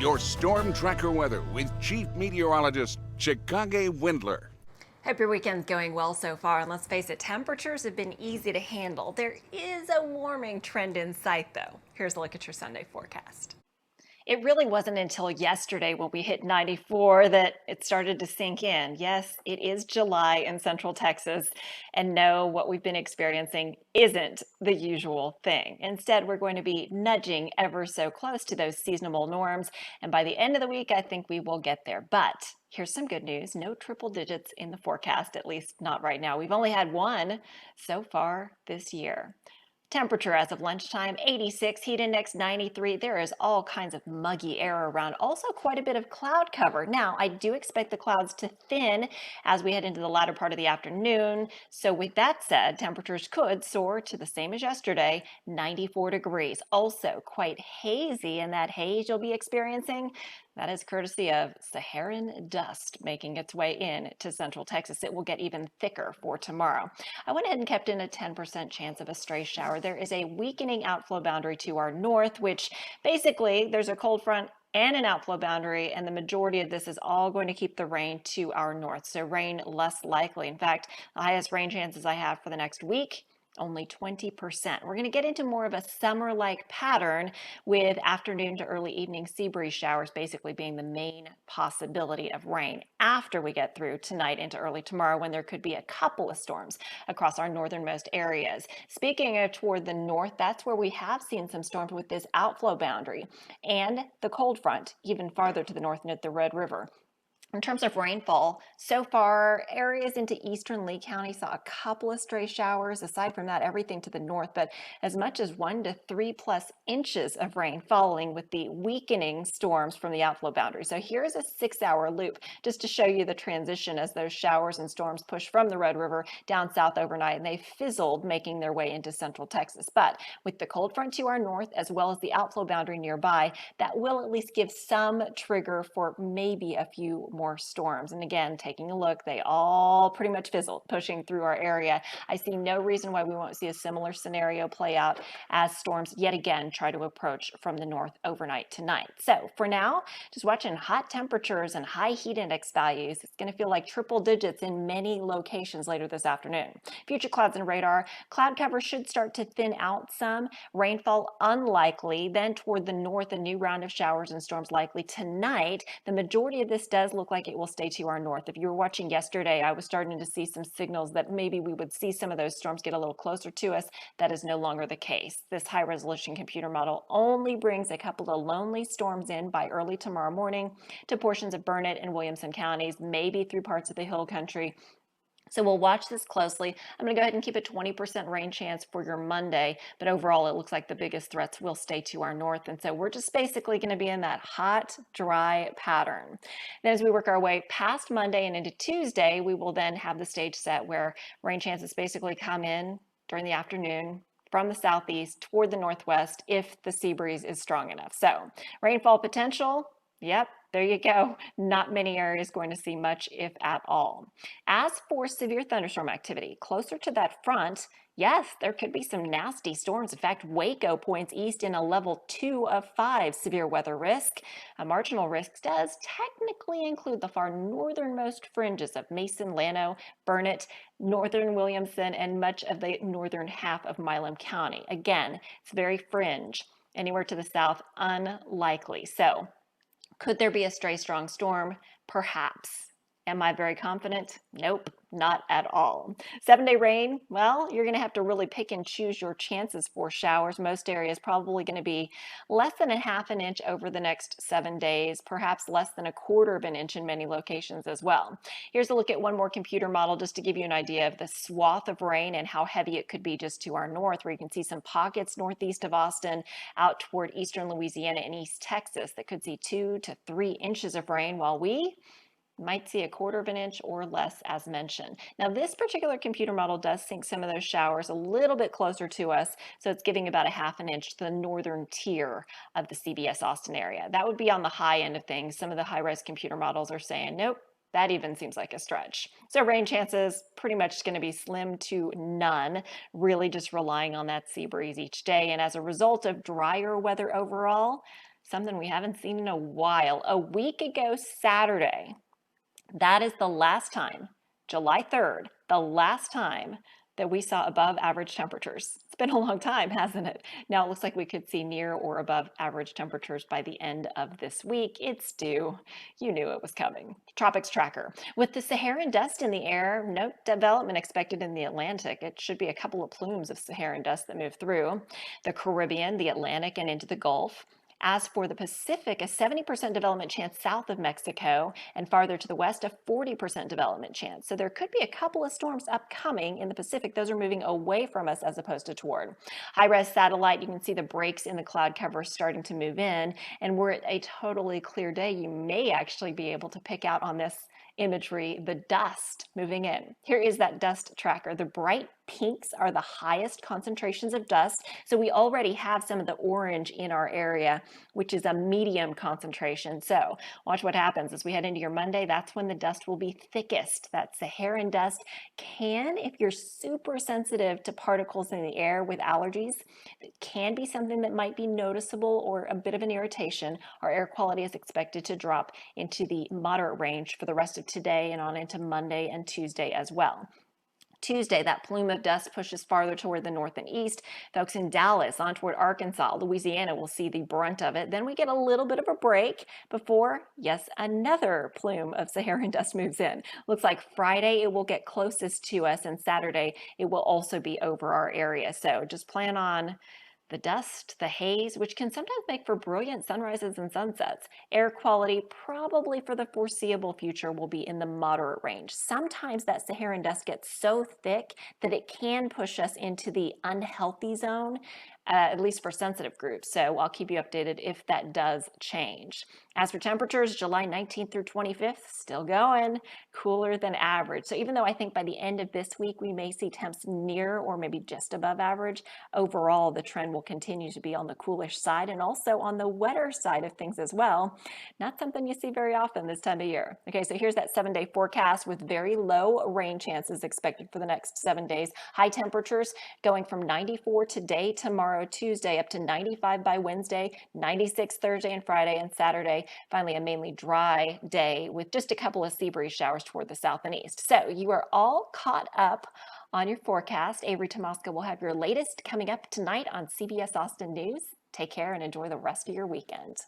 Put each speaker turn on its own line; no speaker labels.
Your storm tracker weather with Chief Meteorologist CHIKAGE'S Windler.
Hope your weekend's going well so far, and let's face it, temperatures have been easy to handle. There is a warming trend in sight, though. Here's a look at your Sunday forecast. It really wasn't until yesterday when we hit 94 that it started to sink in. Yes, it is July in Central Texas, and no, what we've been experiencing isn't the usual thing. Instead, we're going to be nudging ever so close to those seasonal norms, and by the end of the week, I think we will get there. But here's some good news. No triple digits in the forecast, at least not right now. We've only had one so far this year. Temperature as of lunchtime, 86, heat index 93. There is all kinds of muggy air around. Also quite a bit of cloud cover. Now, I do expect the clouds to thin as we head into the latter part of the afternoon. So with that said, temperatures could soar to the same as yesterday, 94 degrees. Also quite hazy, and that haze you'll be experiencing, that is courtesy of Saharan dust making its way in to Central Texas. It will get even thicker for tomorrow. I went ahead and kept in a 10% chance of a stray shower. There is a weakening outflow boundary to our north, which basically there's a cold front and an outflow boundary, and the majority of this is all going to keep the rain to our north. So rain less likely. In fact, the highest rain chances I have for the next week, only 20%. We're going to get into more of a summer-like pattern with afternoon to early evening sea breeze showers basically being the main possibility of rain after we get through tonight into early tomorrow, when there could be a couple of storms across our northernmost areas. Speaking of toward the north, that's where we have seen some storms with this outflow boundary and the cold front even farther to the north and at the Red River. In terms of rainfall, so far, areas into eastern Lee County saw a couple of stray showers. Aside from that, everything to the north, but as much as 1 to 3+ inches of rain falling with the weakening storms from the outflow boundary. So here's a 6-hour loop just to show you the transition as those showers and storms push from the Red River down south overnight, and they fizzled, making their way into Central Texas. But with the cold front to our north, as well as the outflow boundary nearby, that will at least give some trigger for maybe a few more storms. And again, taking a look, they all pretty much fizzled, pushing through our area. I see no reason why we won't see a similar scenario play out as storms yet again try to approach from the north overnight tonight. So for now, just watching hot temperatures and high heat index values. It's going to feel like triple digits in many locations later this afternoon. Future clouds and radar. Cloud cover should start to thin out some. Rainfall unlikely. Then toward the north, a new round of showers and storms likely tonight. The majority of this does look like it will stay to our north. If you were watching yesterday, I was starting to see some signals that maybe we would see some of those storms get a little closer to us. That is no longer the case. This high-resolution computer model only brings a couple of lonely storms in by early tomorrow morning to portions of Burnett and Williamson counties, maybe through parts of the hill country. So we'll watch this closely. I'm going to go ahead and keep a 20% rain chance for your Monday, but overall it looks like the biggest threats will stay to our north, and so we're just basically going to be in that hot, dry pattern. Then as we work our way past Monday and into Tuesday, we will then have the stage set where rain chances basically come in during the afternoon from the southeast toward the northwest if the sea breeze is strong enough. So rainfall potential, yep, there you go. Not many areas going to see much, if at all. As for severe thunderstorm activity, closer to that front, yes, there could be some nasty storms. In fact, Waco points east in a level 2 of 5 severe weather risk. A marginal risk does technically include the far northernmost fringes of Mason, Llano, Burnett, northern Williamson, and much of the northern half of Milam County. Again, it's very fringe. Anywhere to the south, unlikely. So, could there be a stray strong storm? Perhaps. Am I very confident? Nope, not at all. 7-day rain, well, you're going to have to really pick and choose your chances for showers. Most areas probably going to be less than a half an inch over the next 7 days, perhaps less than a quarter of an inch in many locations as well. Here's a look at one more computer model just to give you an idea of the swath of rain and how heavy it could be just to our north, where you can see some pockets northeast of Austin out toward eastern Louisiana and East Texas that could see 2 to 3 inches of rain, while we might see a quarter of an inch or less, as mentioned. Now, this particular computer model does sync some of those showers a little bit closer to us, so it's giving about a half an inch to the northern tier of the CBS Austin area. That would be on the high end of things. Some of the high-res computer models are saying, nope, that even seems like a stretch. So rain chances pretty much going to be slim to none, really just relying on that sea breeze each day. And as a result of drier weather overall, something we haven't seen in a while. A week ago Saturday, that is the last time, July 3rd, the last time that we saw above average temperatures. It's been a long time, hasn't it? Now it looks like we could see near or above average temperatures by the end of this week. It's due. You knew it was coming. Tropics tracker. With the Saharan dust in the air, no development expected in the Atlantic. It should be a couple of plumes of Saharan dust that move through the Caribbean, the Atlantic, and into the Gulf. As for the Pacific, a 70% development chance south of Mexico, and farther to the west, a 40% development chance. So there could be a couple of storms upcoming in the Pacific. Those are moving away from us as opposed to toward. High-res satellite, you can see the breaks in the cloud cover starting to move in, and we're at a totally clear day. You may actually be able to pick out on this imagery the dust moving in. Here is that dust tracker. The bright pinks are the highest concentrations of dust. So we already have some of the orange in our area, which is a medium concentration. So watch what happens as we head into your Monday. That's when the dust will be thickest. That Saharan dust can, if you're super sensitive to particles in the air with allergies, it can be something that might be noticeable or a bit of an irritation. Our air quality is expected to drop into the moderate range for the rest of today and on into Monday and Tuesday as well. Tuesday, that plume of dust pushes farther toward the north and east. Folks in Dallas, on toward Arkansas, Louisiana will see the brunt of it. Then we get a little bit of a break before, yes, another plume of Saharan dust moves in. Looks like Friday it will get closest to us, and Saturday it will also be over our area. So just plan on the dust, the haze, which can sometimes make for brilliant sunrises and sunsets. Air quality probably for the foreseeable future will be in the moderate range. Sometimes that Saharan dust gets so thick that it can push us into the unhealthy zone, at least for sensitive groups. So I'll keep you updated if that does change. As for temperatures, July 19th through 25th, still going, cooler than average. So even though I think by the end of this week we may see temps near or maybe just above average, overall the trend will continue to be on the coolish side and also on the wetter side of things as well. Not something you see very often this time of year. Okay, so here's that 7-day forecast with very low rain chances expected for the next 7 days. High temperatures going from 94 today, tomorrow, Tuesday, up to 95 by Wednesday, 96 Thursday and Friday, and Saturday. Finally, a mainly dry day with just a couple of sea breeze showers toward the south and east. So you are all caught up on your forecast. Avery Tomaska will have your latest coming up tonight on CBS Austin News. Take care and enjoy the rest of your weekend.